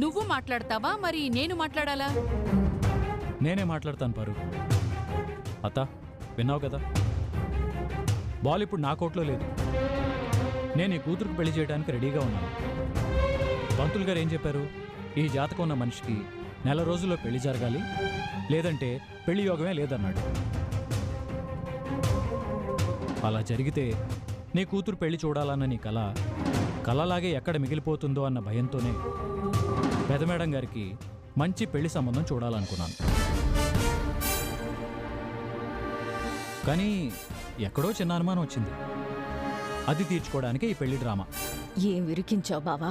నువ్వు మాట్లాడతావా మరి నేను మాట్లాడాలా? నేనే మాట్లాడతాను పారు. అత్త, విన్నావు కదా, బాల్ ఇప్పుడు నా కోట్లో లేదు. నేను ఈ కూతురుకు పెళ్లి చేయడానికి రెడీగా ఉన్నాను. పంతులు గారు ఏం చెప్పారు? ఈ జాతకం ఉన్న మనిషికి నెల రోజుల్లో పెళ్లి జరగాలి, లేదంటే పెళ్లి యోగమే లేదన్నాడు. అలా జరిగితే నీ కూతురు పెళ్లి చూడాలన్న నీ కళ కళలాగే ఎక్కడ మిగిలిపోతుందో అన్న భయంతోనే పెదమేడం గారికి మంచి పెళ్లి సంబంధం చూడాలనుకున్నాను. కానీ ఎక్కడో చిన్న అనుమానం వచ్చింది. అది తీర్చుకోవడానికి ఈ పెళ్లి డ్రామా. ఏం విరికించావు బావా?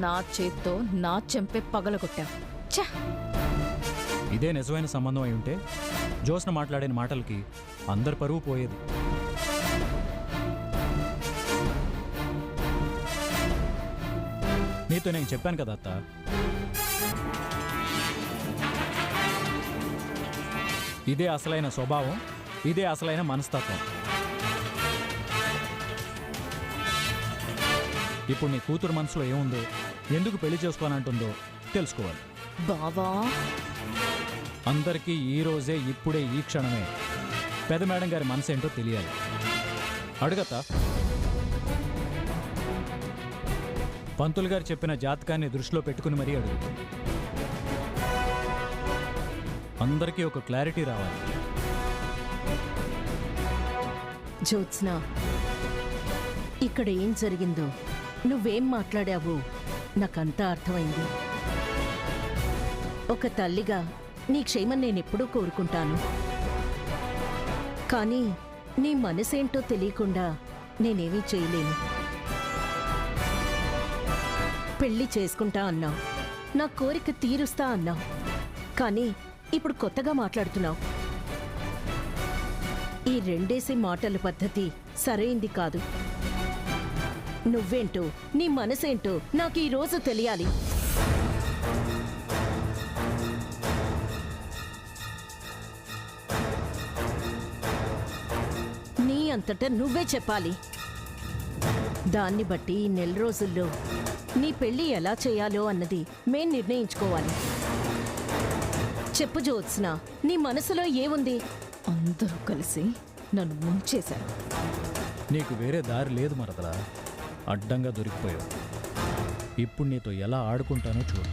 నా చేత్తో నా చెంపే పగలగొట్టావు. ఛ! ఇదే నిజమైన సంబంధం అయి ఉంటే జోస్న మాట్లాడిన మాటలకి అందరి పరువు పోయేది. నీతో నేను చెప్పాను కదా అత్త, ఇదే అసలైన స్వభావం, ఇదే అసలైన మనస్తత్వం. ఇప్పుడు నీ కూతురు మనసులో ఏముందో, ఎందుకు పెళ్లి చేసుకోనంటుందో తెలుసుకోవాలి. బావా, అందరికీ ఈ రోజే, ఇప్పుడే, ఈ క్షణమే పెద్ద మేడం గారి మనసు ఏంటో తెలియాలి. అడుగత్తా. పంతులు గారు చెప్పిన జాతకాన్ని దృష్టిలో పెట్టుకుని మరీ అడుగు. అందరికీ ఒక క్లారిటీ రావాలి. జ్యోత్స్న, ఇక్కడ ఏం జరిగిందో, నువ్వేం మాట్లాడావో నాకంతా అర్థమైంది. ఒక తల్లిగా నీ క్షేమం నేనెప్పుడూ కోరుకుంటాను. కానీ నీ మనసేంటో తెలియకుండా నేనేమీ చేయలేను. పెళ్లి చేసుకుంటా అన్నావు, నా కోరిక తీరుస్తా అన్నావు. కానీ ఇప్పుడు కొత్తగా మాట్లాడుతున్నావు. ఈ రెండేసి మాటల పద్ధతి సరైంది కాదు. నువ్వేంటో, నీ మనసేంటో నాకు ఈ రోజు తెలియాలి. నీ అంతటా నువ్వే చెప్పాలి. దాన్ని బట్టి ఈ నెల రోజుల్లో నీ పెళ్లి ఎలా చేయాలో అన్నది మేం నిర్ణయించుకోవాలి. చెప్పు జ్యోత్స్న, నీ మనసులో ఏముంది? అందరూ కలిసి నన్ను ముంచేశారు. నీకు వేరే దారి లేదు మరదలా, అడ్డంగా దొరికిపోయావు. ఇప్పుడు నీతో ఎలా ఆడుకుంటానో చూడు.